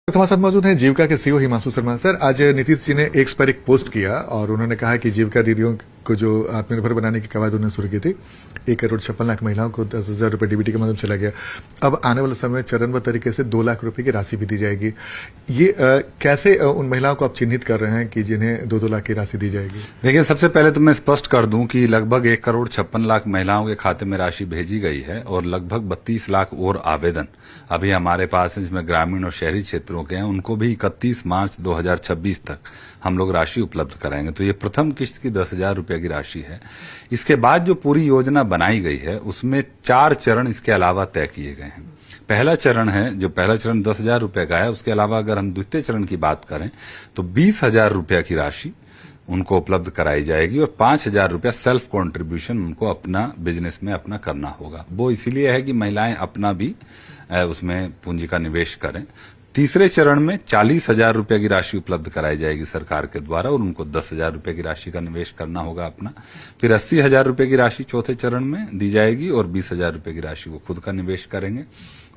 हमारे साथ मौजूद हैं जीविका के सीईओ हिमांशु शर्मा। सर, आज नीतीश जी ने एक्स पर एक पोस्ट किया और उन्होंने कहा कि जीविका दीदियों को जो आत्मनिर्भर बनाने की कवायद उन्होंने शुरू की थी, 1,56,00,000 महिलाओं को 10,000 रुपए डीबीटी के माध्यम से चला गया। अब आने वाले समय में चरणबद्ध तरीके से 2 लाख रुपए की राशि भी दी जाएगी। ये कैसे उन महिलाओं को आप चिन्हित कर रहे हैं कि जिन्हें 2-2 लाख की राशि दी जाएगी? देखिए, सबसे पहले तो मैं स्पष्ट कर दूं कि लगभग 1,56,00,000 महिलाओं के खाते में राशि भेजी गई है और लगभग 32 लाख और आवेदन अभी हमारे पास है, जिसमें ग्रामीण और शहरी क्षेत्रों के हैं। उनको भी 31 मार्च 2026 तक हम लोग राशि उपलब्ध कराएंगे। तो ये प्रथम किस्त की 10,000 रुपए की राशि है। इसके बाद जो पूरी योजना बनाई गई है उसमें 4 चरण इसके अलावा तय किए गए हैं। पहला चरण 10,000 रुपए का है। उसके अलावा अगर हम द्वितीय चरण की बात करें तो 20,000 रुपए की राशि उनको उपलब्ध कराई जाएगी और 5,000 रुपया सेल्फ कॉन्ट्रीब्यूशन उनको अपना बिजनेस में अपना करना होगा। वो इसीलिए है कि महिलाएं अपना भी उसमें पूंजी का निवेश करें। तीसरे चरण में 40,000 रुपए की राशि उपलब्ध कराई जाएगी सरकार के द्वारा और उनको 10,000 रुपए की राशि का निवेश करना होगा अपना। फिर 80,000 रुपए की राशि चौथे चरण में दी जाएगी और 20,000 रुपए की राशि वो खुद का निवेश करेंगे।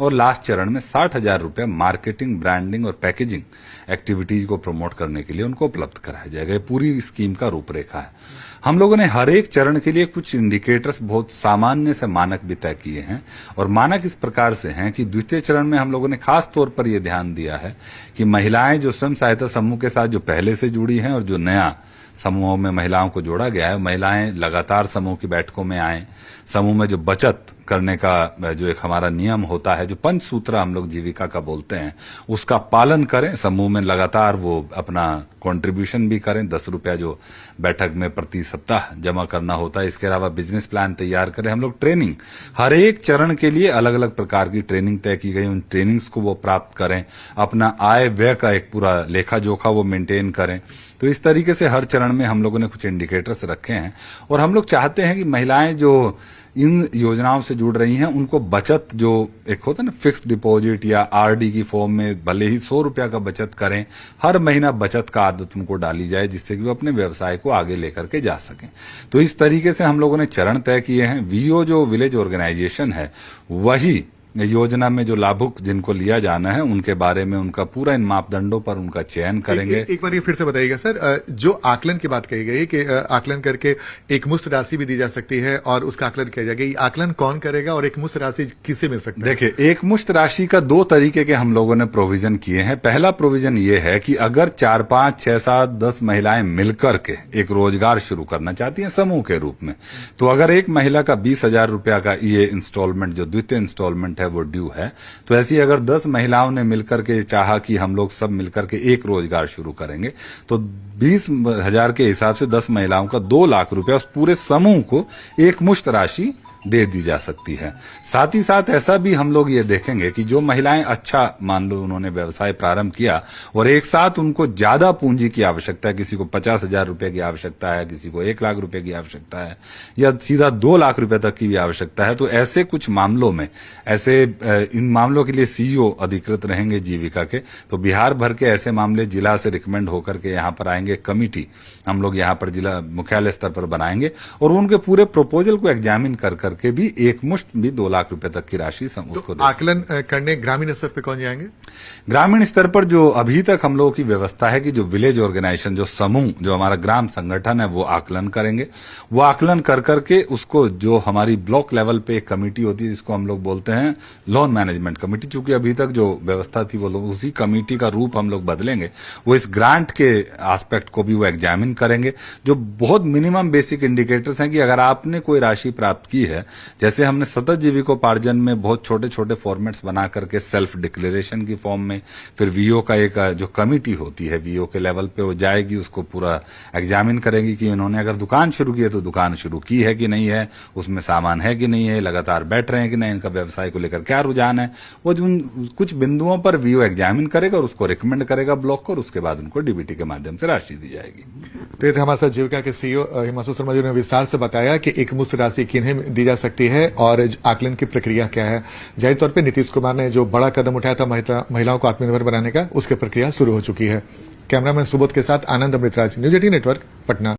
और लास्ट चरण में 60,000 रुपए मार्केटिंग, ब्रांडिंग और पैकेजिंग एक्टिविटीज को प्रमोट करने के लिए उनको उपलब्ध कराया जाएगा। ये पूरी स्कीम का रूपरेखा है। हम लोगों ने हर एक चरण के लिए कुछ इंडिकेटर्स, बहुत सामान्य से मानक भी तय किए हैं और मानक इस प्रकार से हैं कि द्वितीय चरण में हम लोगों ने खास तौर पर यह ध्यान दिया है कि महिलाएं जो स्वयं सहायता समूह के साथ जो पहले से जुड़ी हैं और जो नया समूहों में महिलाओं को जोड़ा गया है, महिलाएं लगातार समूह की बैठकों में आएं। समूह में जो बचत करने का जो एक हमारा नियम होता है, जो पंचसूत्र हम लोग जीविका का बोलते हैं, उसका पालन करें। समूह में लगातार वो अपना कंट्रीब्यूशन भी करें, 10 रुपया जो बैठक में प्रति सप्ताह जमा करना होता है। इसके अलावा बिजनेस प्लान तैयार करें। हम लोग ट्रेनिंग, हर एक चरण के लिए अलग अलग प्रकार की ट्रेनिंग तय की गई, उन ट्रेनिंग्स को वो प्राप्त करें। अपना आय व्यय का एक पूरा लेखा जोखा वो मेंटेन करें। तो इस तरीके से हर चरण में हम लोगों ने कुछ इंडिकेटर्स रखे हैं और हम लोग चाहते हैं कि महिलाएं जो इन योजनाओं से जुड़ रही हैं उनको बचत, जो एक होता है ना फिक्स्ड डिपॉजिट या आरडी की फॉर्म में, भले ही 100 रुपया का बचत करें, हर महीना बचत का आदत उनको डाली जाए, जिससे कि वो अपने व्यवसाय को आगे लेकर के जा सकें। तो इस तरीके से हम लोगों ने चरण तय किए हैं। वीओ जो विलेज ऑर्गेनाइजेशन है, वही योजना में जो लाभुक जिनको लिया जाना है उनके बारे में उनका पूरा इन मापदंडों पर उनका चयन करेंगे। एक बार ये फिर से बताइएगा सर, जो आकलन की बात कही गई कि आकलन करके एक मुश्त राशि भी दी जा सकती है और उसका आकलन किया जाएगा, ये आकलन कौन करेगा और एक मुश्त राशि किसे मिल सकती है? देखिए, एक मुश्त राशि का 2 तरीके के हम लोगों ने प्रोविजन किए हैं। पहला प्रोविजन ये है कि अगर 4, 5, 6, 7, 10 महिलाएं मिलकर के एक रोजगार शुरू करना चाहती हैं समूह के रूप में, तो अगर एक महिला का 20,000 रुपया का ये इंस्टॉलमेंट, जो द्वितीय इंस्टॉलमेंट है, वो ड्यू है, तो ऐसी अगर 10 महिलाओं ने मिलकर के चाहा कि हम लोग सब मिलकर के एक रोजगार शुरू करेंगे, तो 20,000 के हिसाब से 10 महिलाओं का 2 लाख रुपया उस पूरे समूह को एक मुश्त राशि दे दी जा सकती है। साथ ही साथ ऐसा भी हम लोग ये देखेंगे कि जो महिलाएं, अच्छा मान लो उन्होंने व्यवसाय प्रारंभ किया और एक साथ उनको ज्यादा पूंजी की आवश्यकता है, किसी को 50,000 रुपए की आवश्यकता है, किसी को 1 लाख रुपए की आवश्यकता है या सीधा 2 लाख रुपए तक की भी आवश्यकता है, तो ऐसे कुछ मामलों में, ऐसे इन मामलों के लिए सीईओ अधिकृत रहेंगे जीविका के। तो बिहार भर के ऐसे मामले जिला से रिकमेंड होकर के यहाँ पर आएंगे। कमिटी हम लोग यहाँ पर जिला मुख्यालय स्तर पर बनाएंगे और उनके पूरे प्रोपोजल को एग्जामिन करके भी एक मुश्त भी 2 लाख रुपए तक की राशि उसको तो आकलन करने ग्रामीण स्तर पर कौन जाएंगे? ग्रामीण स्तर पर जो अभी तक हम लोगों की व्यवस्था है कि जो विलेज ऑर्गेनाइजेशन, जो समूह, जो हमारा ग्राम संगठन है, वो आकलन करेंगे। वो आकलन कर करके उसको, जो हमारी ब्लॉक लेवल पे एक कमेटी होती है जिसको हम लोग बोलते हैं लोन मैनेजमेंट कमेटी, चूंकि अभी तक जो व्यवस्था थी वो लोग उसी कमेटी का रूप हम लोग बदलेंगे। वो इस ग्रांट के एस्पेक्ट को भी वो एग्जामिन करेंगे। जो बहुत मिनिमम बेसिक इंडिकेटर्स हैं कि अगर आपने कोई राशि प्राप्त की है, जैसे हमने सतत जीविकोपार्जन में बहुत छोटे छोटे फॉर्मेट्स बना करके सेल्फ डिक्लेरेशन की फॉर्म में, फिर वीओ का एक जो कमिटी होती है वीओ के लेवल पे वो जाएगी, उसको पूरा एग्जामिन करेगी कि उन्होंने अगर दुकान शुरू की है तो दुकान शुरू की है कि नहीं है, उसमें सामान है कि नहीं है, लगातार बैठ रहे हैं कि नहीं, इनका व्यवसाय को लेकर क्या रुझान है। वो कुछ बिंदुओं पर वीओ एग्जामिन करेगा और उसको रिकमेंड करेगा ब्लॉक को, और उसके बाद उनको डीबीटी के माध्यम से राशि दी जाएगी। तो ये हमारे साथ जीविका के सीईओ हिमांशु शर्मा जी ने विस्तार से बताया कि एक मुश्त राशि किन्हें दी जा सकती है और आकलन की प्रक्रिया क्या है। जाहिर तौर पे नीतीश कुमार ने जो बड़ा कदम उठाया था महिलाओं को आत्मनिर्भर बनाने का, उसकी प्रक्रिया शुरू हो चुकी है। कैमरामैन सुबोध के साथ आनंद अमृतराज, न्यूज 18 नेटवर्क, पटना।